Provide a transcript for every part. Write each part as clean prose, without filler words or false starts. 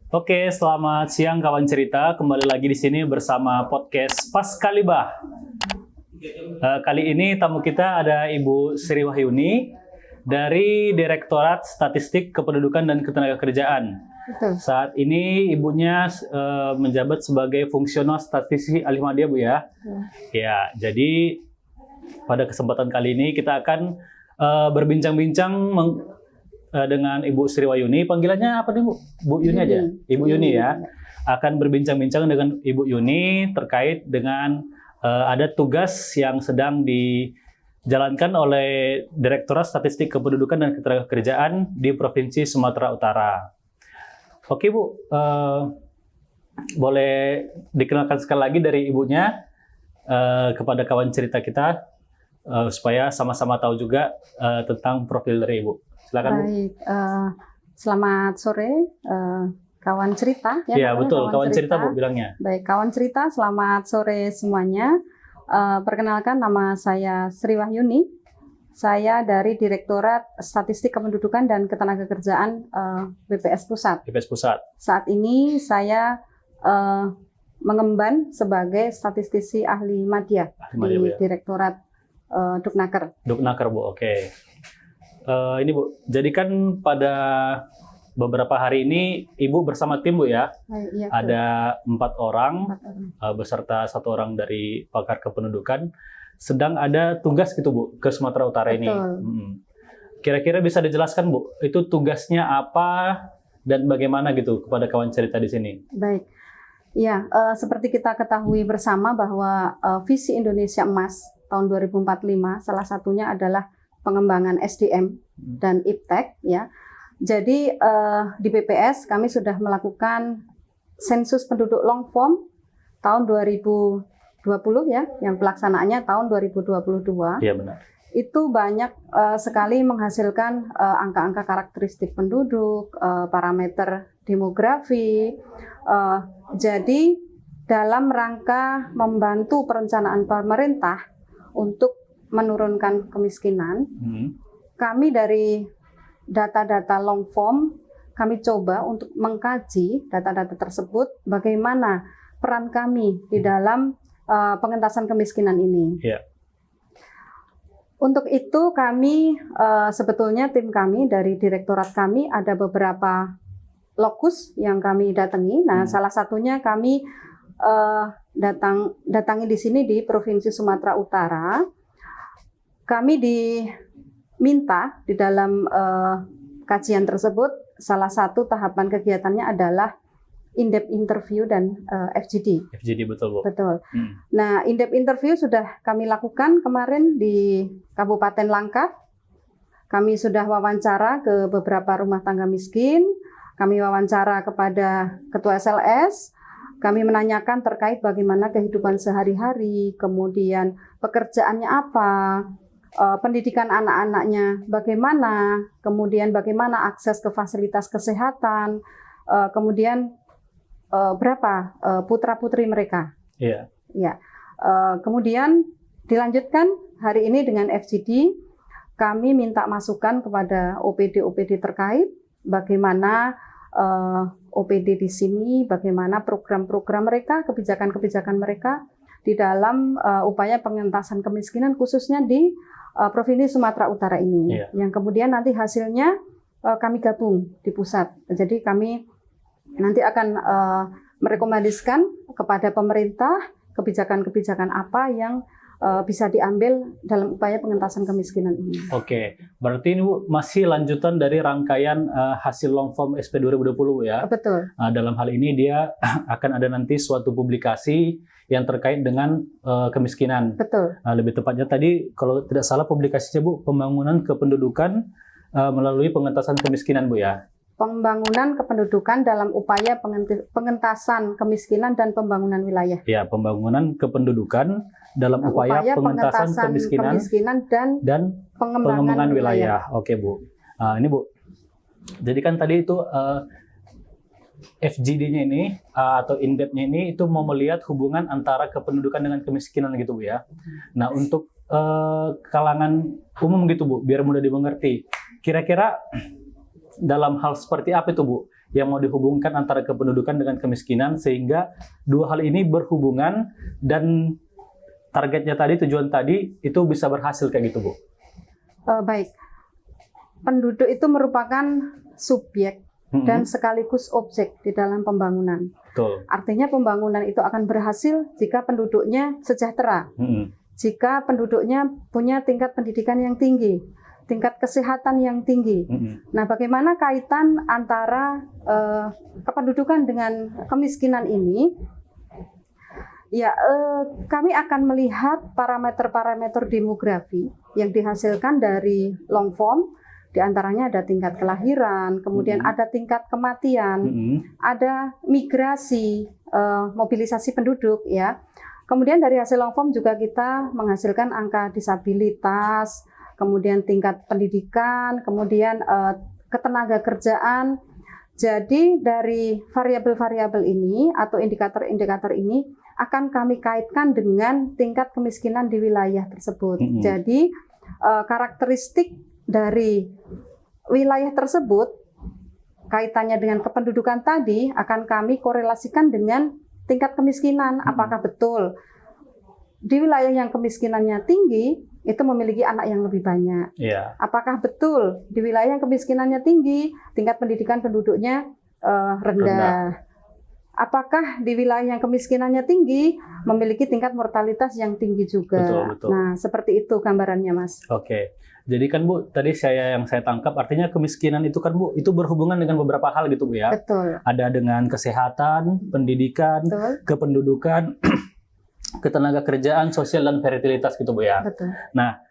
Oke, selamat siang kawan cerita. Kembali lagi di sini bersama podcast Paskalibah. Kali ini tamu kita ada Ibu Sri Wahyuni dari Direktorat Statistik Kependudukan dan Ketenagakerjaan. Betul. Saat ini ibunya menjabat sebagai fungsional statistisi alih media, Bu ya. Ya, jadi pada kesempatan kali ini kita akan berbincang-bincang dengan Ibu Sri Wahyuni. Panggilannya apa nih, Bu? Bu Yuni aja. Ibu Yuni ya. Akan berbincang-bincang dengan Ibu Yuni terkait dengan ada tugas yang sedang dijalankan oleh Direktorat Statistik Kependudukan dan Ketenagakerjaan di Provinsi Sumatera Utara. Oke, Bu. Boleh dikenalkan sekali lagi dari ibunya kepada kawan cerita kita supaya sama-sama tahu juga tentang profil dari Ibu. Silakan, Bu. Baik, selamat sore kawan cerita. Ya, betul, kawan cerita Bu bilangnya. Baik, kawan cerita, selamat sore semuanya. Perkenalkan, nama saya Sri Wahyuni. Saya dari Direktorat Statistik Kependudukan dan Ketenagakerjaan BPS Pusat. BPS Pusat. Saat ini saya mengemban sebagai statistisi ahli madya di ya. Direktorat Duknaker. Duknaker, Bu, oke. Ini Bu, jadi kan pada beberapa hari ini Ibu bersama tim, Bu ya. Iya, ada 4 orang beserta 1 orang dari pakar kependudukan. Sedang ada tugas gitu, Bu, ke Sumatera Utara ini. Kira-kira bisa dijelaskan, Bu, itu tugasnya apa dan bagaimana gitu kepada kawan cerita di sini? Baik. Ya, seperti kita ketahui bersama bahwa visi Indonesia Emas tahun 2045 salah satunya adalah pengembangan SDM dan iptek ya. Jadi di BPS kami sudah melakukan sensus penduduk long form tahun 2020 ya, yang pelaksanaannya tahun 2022. Iya, benar. Itu banyak sekali menghasilkan angka-angka karakteristik penduduk, parameter demografi. Jadi dalam rangka membantu perencanaan pemerintah untuk menurunkan kemiskinan, kami dari data-data long form, kami coba untuk mengkaji data-data tersebut, bagaimana peran kami di dalam pengentasan kemiskinan ini. Yeah. Untuk itu kami, sebetulnya tim kami dari direktorat kami ada beberapa lokus yang kami datangi. Nah, salah satunya kami datangi di sini di Provinsi Sumatera Utara. Kami diminta di dalam kajian tersebut, salah satu tahapan kegiatannya adalah in-depth interview dan FGD. FGD, betul, Bu. Betul. Nah, in-depth interview sudah kami lakukan kemarin di Kabupaten Langkat. Kami sudah wawancara ke beberapa rumah tangga miskin. Kami wawancara kepada Ketua SLS. Kami menanyakan terkait bagaimana kehidupan sehari-hari, kemudian pekerjaannya apa, pendidikan anak-anaknya bagaimana, kemudian bagaimana akses ke fasilitas kesehatan, kemudian berapa putra-putri mereka. Iya. Ya. Kemudian dilanjutkan hari ini dengan FGD, kami minta masukan kepada OPD-OPD terkait, bagaimana OPD di sini, bagaimana program-program mereka, kebijakan-kebijakan mereka di dalam upaya pengentasan kemiskinan khususnya di Provinsi Sumatera Utara ini. Iya. Yang kemudian nanti hasilnya kami gabung di pusat. Jadi kami nanti akan merekomendasikan kepada pemerintah kebijakan-kebijakan apa yang bisa diambil dalam upaya pengentasan kemiskinan ini. Oke, berarti ini Bu masih lanjutan dari rangkaian hasil long form SP 2020 ya? Betul. Dalam hal ini dia akan ada nanti suatu publikasi yang terkait dengan kemiskinan. Betul. Lebih tepatnya tadi kalau tidak salah publikasinya Bu, pembangunan kependudukan melalui pengentasan kemiskinan Bu ya? Pembangunan kependudukan dalam upaya pengentasan kemiskinan dan pembangunan wilayah. Ya, pembangunan kependudukan dalam upaya pengentasan kemiskinan dan pengembangan wilayah. Oke, Bu. Ini Bu, jadi kan tadi itu FGD-nya ini atau in-depth-nya ini itu mau melihat hubungan antara kependudukan dengan kemiskinan gitu Bu ya. Nah, untuk kalangan umum gitu Bu, biar mudah dimengerti. Kira-kira dalam hal seperti apa itu Bu yang mau dihubungkan antara kependudukan dengan kemiskinan sehingga dua hal ini berhubungan dan targetnya tadi, tujuan tadi itu bisa berhasil kayak gitu, Bu? Baik, penduduk itu merupakan subjek dan sekaligus objek di dalam pembangunan. Betul. Artinya pembangunan itu akan berhasil jika penduduknya sejahtera, jika penduduknya punya tingkat pendidikan yang tinggi, tingkat kesehatan yang tinggi. Nah, bagaimana kaitan antara kependudukan dengan kemiskinan ini? Ya, kami akan melihat parameter-parameter demografi yang dihasilkan dari long form. Di antaranya ada tingkat kelahiran, kemudian ada tingkat kematian, ada migrasi, mobilisasi penduduk, ya. Kemudian dari hasil long form juga kita menghasilkan angka disabilitas, kemudian tingkat pendidikan, kemudian ketenaga kerjaan. Jadi dari variabel-variabel ini atau indikator-indikator ini akan kami kaitkan dengan tingkat kemiskinan di wilayah tersebut. Jadi karakteristik dari wilayah tersebut kaitannya dengan kependudukan tadi akan kami korelasikan dengan tingkat kemiskinan. Apakah betul di wilayah yang kemiskinannya tinggi itu memiliki anak yang lebih banyak? Apakah betul di wilayah yang kemiskinannya tinggi tingkat pendidikan penduduknya rendah? Apakah di wilayah yang kemiskinannya tinggi memiliki tingkat mortalitas yang tinggi juga? Betul. Nah, seperti itu gambarannya, Mas. Oke. Jadi kan, Bu, tadi yang saya tangkap artinya kemiskinan itu kan, Bu, itu berhubungan dengan beberapa hal gitu, Bu, ya. Betul. Ada dengan kesehatan, pendidikan, Betul. kependudukan, ketenaga kerjaan, sosial dan fertilitas gitu, Bu, ya. Betul. Nah,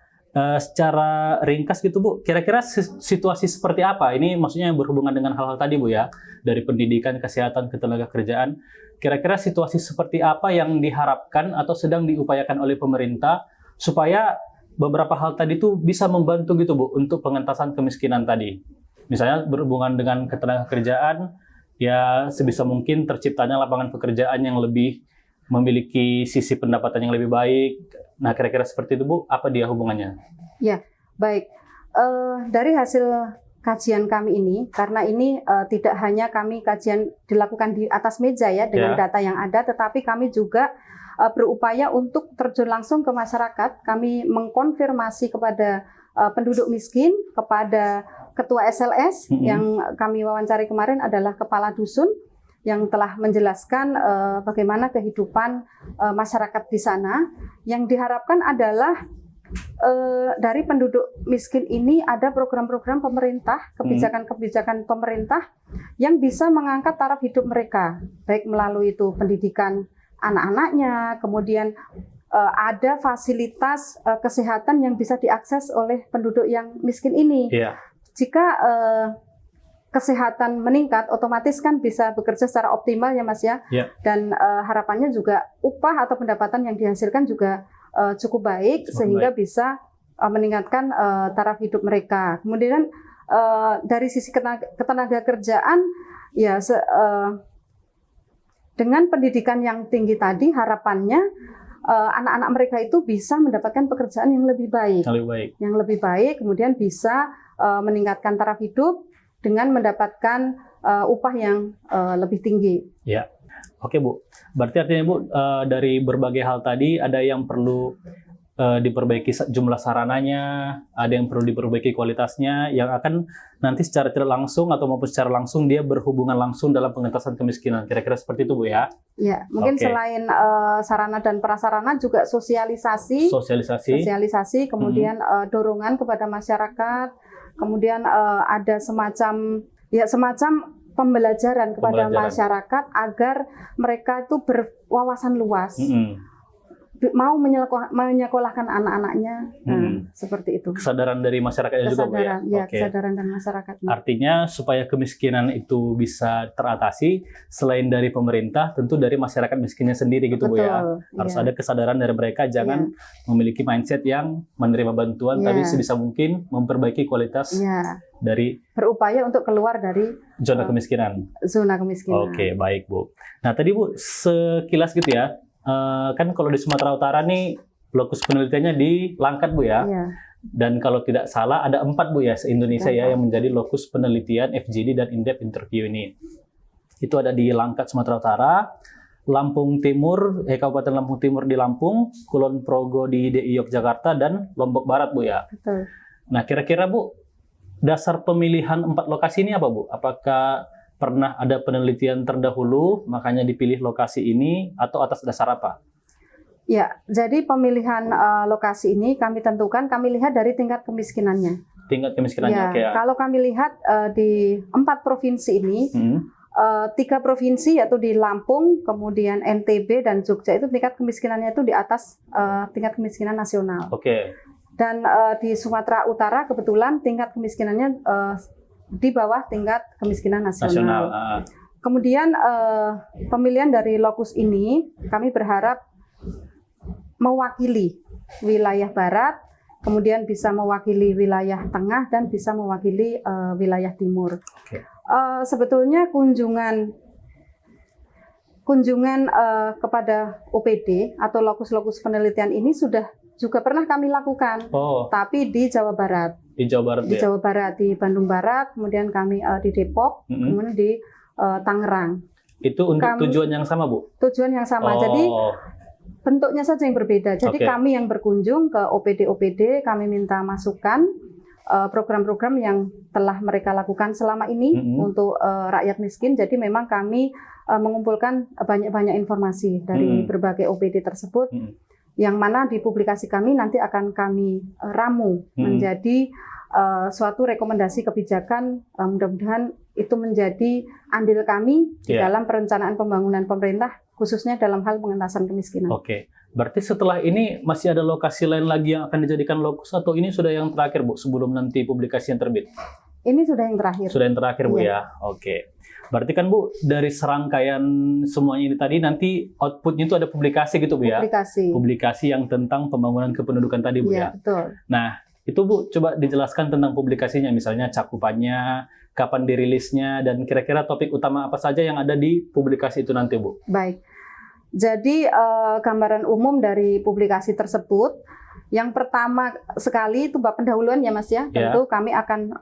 secara ringkas gitu, Bu, kira-kira situasi seperti apa? Ini maksudnya yang berhubungan dengan hal-hal tadi, Bu, ya. Dari pendidikan, kesehatan, ketenaga kerjaan. Kira-kira situasi seperti apa yang diharapkan atau sedang diupayakan oleh pemerintah supaya beberapa hal tadi itu bisa membantu gitu, Bu, untuk pengentasan kemiskinan tadi. Misalnya berhubungan dengan ketenaga kerjaan, ya sebisa mungkin terciptanya lapangan pekerjaan yang lebih memiliki sisi pendapatan yang lebih baik. Nah, kira-kira seperti itu, Bu, apa dia hubungannya? Ya, baik. Dari hasil kajian kami ini, karena ini tidak hanya kami kajian dilakukan di atas meja ya dengan data yang ada, tetapi kami juga berupaya untuk terjun langsung ke masyarakat. Kami mengkonfirmasi kepada penduduk miskin, kepada ketua SLS yang kami wawancari kemarin adalah kepala dusun yang telah menjelaskan bagaimana kehidupan masyarakat di sana. Yang diharapkan adalah dari penduduk miskin ini ada program-program pemerintah, kebijakan-kebijakan pemerintah yang bisa mengangkat taraf hidup mereka, baik melalui itu pendidikan anak-anaknya, kemudian ada fasilitas kesehatan yang bisa diakses oleh penduduk yang miskin ini. Jika kesehatan meningkat, otomatis kan bisa bekerja secara optimal ya, Mas, ya. Dan harapannya juga upah atau pendapatan yang dihasilkan juga cukup baik sehingga bisa meningkatkan taraf hidup mereka. Kemudian dari sisi ketenaga kerjaan, ya dengan pendidikan yang tinggi tadi, harapannya anak-anak mereka itu bisa mendapatkan pekerjaan yang lebih baik. Yang lebih baik, kemudian bisa meningkatkan taraf hidup dengan mendapatkan upah yang lebih tinggi. Ya, oke, Bu. Berarti artinya, Bu, dari berbagai hal tadi ada yang perlu diperbaiki jumlah sarananya, ada yang perlu diperbaiki kualitasnya, yang akan nanti secara tidak langsung atau maupun secara langsung dia berhubungan langsung dalam pengentasan kemiskinan. Kira-kira seperti itu, Bu, ya? Ya, mungkin selain sarana dan prasarana juga sosialisasi, kemudian dorongan kepada masyarakat, kemudian ada semacam pembelajaran kepada masyarakat agar mereka itu berwawasan luas. Mau menyekolahkan anak-anaknya, seperti itu. Kesadaran dari masyarakatnya juga, Bu, ya? Kesadaran dari masyarakat. Artinya supaya kemiskinan itu bisa teratasi, selain dari pemerintah, tentu dari masyarakat miskinnya sendiri gitu, Bu, ya? Harus ada kesadaran dari mereka, jangan memiliki mindset yang menerima bantuan, tapi sebisa mungkin memperbaiki kualitas dari berupaya untuk keluar dari zona kemiskinan. Oke, baik, Bu. Nah, tadi, Bu, sekilas gitu ya. Kan kalau di Sumatera Utara nih lokus penelitiannya di Langkat, Bu, ya. Dan kalau tidak salah ada 4 Bu ya se-Indonesia ya Empat. yang menjadi lokus penelitian FGD dan in-depth interview ini. Itu ada di Langkat, Sumatera Utara, Lampung Timur, Kabupaten Lampung Timur di Lampung, Kulon Progo di DI Yogyakarta, dan Lombok Barat Bu ya. Betul. Nah kira-kira Bu, dasar pemilihan 4 lokasi ini apa Bu? Apakah pernah ada penelitian terdahulu makanya dipilih lokasi ini atau atas dasar apa? Ya, jadi pemilihan lokasi ini kami tentukan, kami lihat dari tingkat kemiskinannya. Tingkat kemiskinannya Ya, oke ya. kalau kami lihat di 4 provinsi ini, 3 provinsi yaitu di Lampung, kemudian NTB dan Jogja itu tingkat kemiskinannya itu di atas tingkat kemiskinan nasional. Oke. Dan di Sumatera Utara kebetulan tingkat kemiskinannya di bawah tingkat kemiskinan nasional. Kemudian pemilihan dari lokus ini kami berharap mewakili wilayah barat, kemudian bisa mewakili wilayah tengah dan bisa mewakili wilayah timur. Oke. Sebetulnya kunjungan kepada OPD atau lokus-lokus penelitian ini sudah juga pernah kami lakukan, tapi di Jawa Barat. Di Jawa Barat. Di Jawa Barat, di Bandung Barat, kemudian kami di Depok, kemudian di Tangerang. Itu untuk tujuan yang sama Bu? Tujuan yang sama. Jadi bentuknya saja yang berbeda. Jadi kami yang berkunjung ke OPD-OPD, kami minta masukan program-program yang telah mereka lakukan selama ini untuk rakyat miskin. Jadi memang kami mengumpulkan banyak-banyak informasi dari berbagai OPD tersebut, yang mana di publikasi kami nanti akan kami ramu menjadi suatu rekomendasi kebijakan. Mudah-mudahan itu menjadi andil kami di dalam perencanaan pembangunan pemerintah, khususnya dalam hal pengentasan kemiskinan. Oke, berarti setelah ini masih ada lokasi lain lagi yang akan dijadikan lokus atau ini sudah yang terakhir Bu sebelum nanti publikasi yang terbit? Ini sudah yang terakhir. Sudah yang terakhir Bu ya. Oke. Berarti kan Bu dari serangkaian semuanya ini tadi nanti outputnya itu ada publikasi gitu Bu ya? Publikasi yang tentang pembangunan kependudukan tadi Bu ya? Betul. Nah itu Bu coba dijelaskan tentang publikasinya, misalnya cakupannya, kapan dirilisnya, dan kira-kira topik utama apa saja yang ada di publikasi itu nanti Bu? Baik. Jadi gambaran umum dari publikasi tersebut, yang pertama sekali itu bab pendahuluan ya Mas ya. Tentu kami akan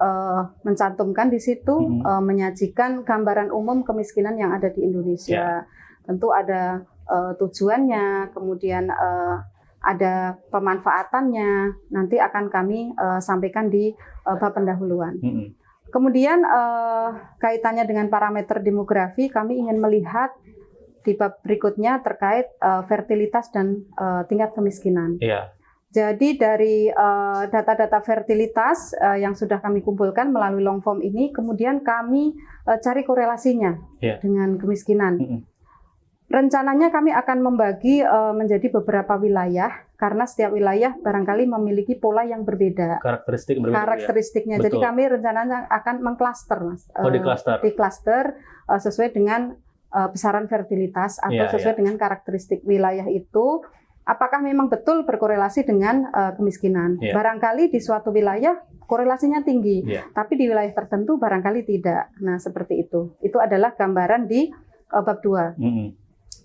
mencantumkan di situ, menyajikan gambaran umum kemiskinan yang ada di Indonesia. Tentu ada tujuannya, kemudian ada pemanfaatannya, nanti akan kami sampaikan di bab pendahuluan. Kemudian kaitannya dengan parameter demografi, kami ingin melihat di bab berikutnya terkait fertilitas dan tingkat kemiskinan. Jadi dari data-data fertilitas yang sudah kami kumpulkan melalui long form ini, kemudian kami cari korelasinya dengan kemiskinan. Rencananya kami akan membagi menjadi beberapa wilayah, karena setiap wilayah barangkali memiliki pola yang berbeda. Karakteristiknya. Betul. Jadi kami rencananya akan mengklaster, Mas. Diklaster sesuai dengan besaran fertilitas atau sesuai dengan karakteristik wilayah itu. Apakah memang betul berkorelasi dengan kemiskinan? Barangkali di suatu wilayah korelasinya tinggi, tapi di wilayah tertentu barangkali tidak. Nah, seperti itu. Itu adalah gambaran di bab 2.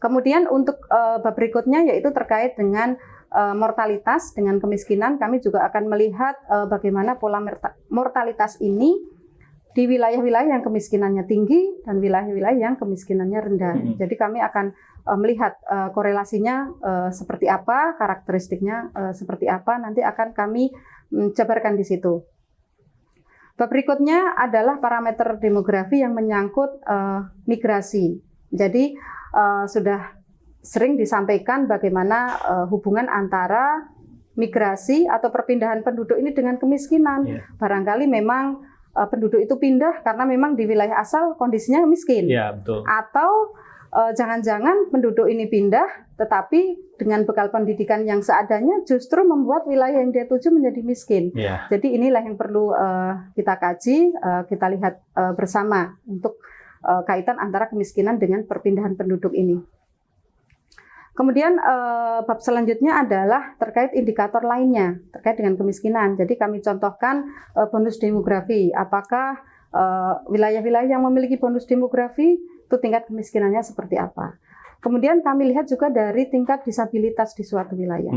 Kemudian untuk bab berikutnya yaitu terkait dengan mortalitas dengan kemiskinan, kami juga akan melihat bagaimana pola mortalitas ini di wilayah-wilayah yang kemiskinannya tinggi dan wilayah-wilayah yang kemiskinannya rendah. Jadi kami akan melihat korelasinya seperti apa, karakteristiknya seperti apa, nanti akan kami jabarkan di situ. Bab berikutnya adalah parameter demografi yang menyangkut migrasi. Jadi sudah sering disampaikan bagaimana hubungan antara migrasi atau perpindahan penduduk ini dengan kemiskinan. Barangkali memang penduduk itu pindah karena memang di wilayah asal kondisinya miskin. Betul. Atau jangan-jangan penduduk ini pindah, tetapi dengan bekal pendidikan yang seadanya justru membuat wilayah yang dia tuju menjadi miskin. Jadi inilah yang perlu kita kaji, kita lihat bersama untuk kaitan antara kemiskinan dengan perpindahan penduduk ini. Kemudian bab selanjutnya adalah terkait indikator lainnya terkait dengan kemiskinan. Jadi kami contohkan bonus demografi. Apakah wilayah-wilayah yang memiliki bonus demografi itu tingkat kemiskinannya seperti apa? Kemudian kami lihat juga dari tingkat disabilitas di suatu wilayah.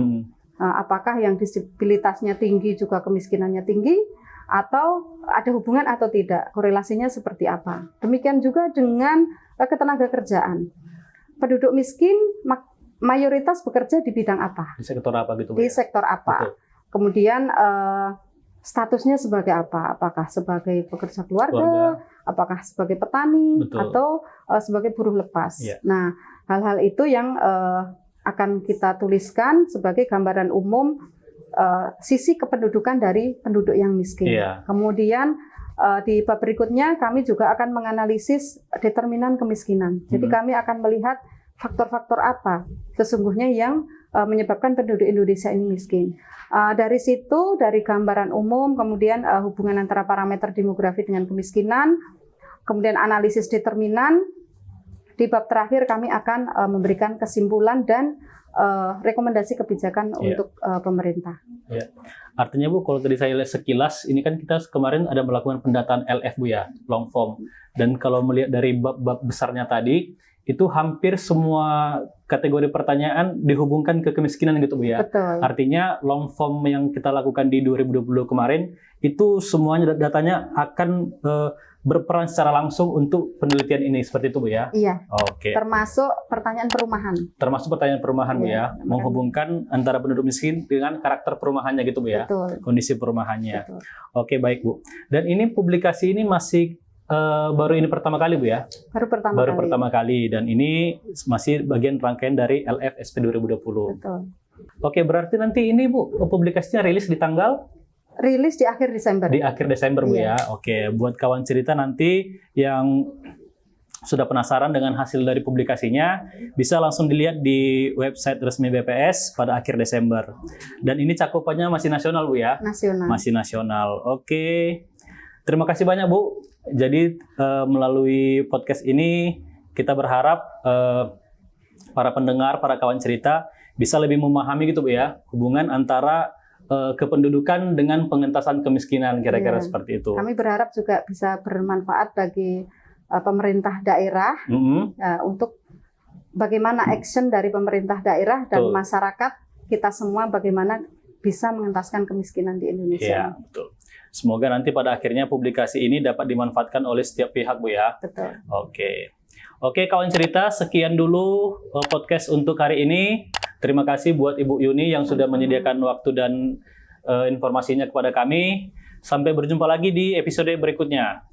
Apakah yang disabilitasnya tinggi juga kemiskinannya tinggi, atau ada hubungan atau tidak, korelasinya seperti apa. Demikian juga dengan ketenaga kerjaan. Penduduk miskin mayoritas bekerja di bidang apa? Di sektor apa gitu, Bu? Di sektor apa? Betul. Kemudian statusnya sebagai apa? Apakah sebagai pekerja keluarga, apakah sebagai petani, Betul. atau sebagai buruh lepas? Iya. Nah, hal-hal itu yang akan kita tuliskan sebagai gambaran umum sisi kependudukan dari penduduk yang miskin. Iya. Kemudian di bab berikutnya kami juga akan menganalisis determinan kemiskinan. Jadi kami akan melihat faktor-faktor apa sesungguhnya yang menyebabkan penduduk Indonesia ini miskin. Dari situ, dari gambaran umum, kemudian hubungan antara parameter demografi dengan kemiskinan, kemudian analisis determinan. Di bab terakhir kami akan memberikan kesimpulan dan rekomendasi kebijakan untuk pemerintah. Ya. Artinya Bu, kalau tadi saya lihat sekilas, ini kan kita kemarin ada melakukan pendataan LF Bu ya, long form. Dan kalau melihat dari bab-bab besarnya tadi, itu hampir semua kategori pertanyaan dihubungkan ke kemiskinan gitu Bu ya. Betul. Artinya long form yang kita lakukan di 2020 kemarin, itu semuanya datanya akan berperan secara langsung untuk penelitian ini, seperti itu Bu ya? Iya. Oke. Termasuk pertanyaan perumahan. Termasuk pertanyaan perumahan Bu ya, menghubungkan antara penduduk miskin dengan karakter perumahannya gitu Bu ya, Betul. kondisi perumahannya. Betul. Oke, baik Bu. Dan ini publikasi ini masih baru ini pertama kali Bu ya? Baru pertama kali, dan ini masih bagian rangkaian dari LFSP 2020. Betul. Oke, berarti nanti ini Bu, publikasinya rilis di tanggal? Rilis di akhir Desember. Di akhir Desember Bu Iya. ya. Oke, buat kawan cerita nanti yang sudah penasaran dengan hasil dari publikasinya, bisa langsung dilihat di website resmi BPS pada akhir Desember. Dan ini cakupannya masih nasional Bu ya? Nasional. Masih nasional. Oke. Terima kasih banyak Bu. Jadi melalui podcast ini kita berharap para pendengar, para kawan cerita bisa lebih memahami gitu Bu ya, hubungan antara kependudukan dengan pengentasan kemiskinan, kira-kira seperti itu. Kami berharap juga bisa bermanfaat bagi pemerintah daerah untuk bagaimana action dari pemerintah daerah dan masyarakat kita semua bagaimana bisa mengentaskan kemiskinan di Indonesia. Iya, betul. Semoga nanti pada akhirnya publikasi ini dapat dimanfaatkan oleh setiap pihak Bu ya. Betul. Oke, kawan cerita, sekian dulu podcast untuk hari ini. Terima kasih buat Ibu Yuni yang sudah menyediakan waktu dan informasinya kepada kami. Sampai berjumpa lagi di episode berikutnya.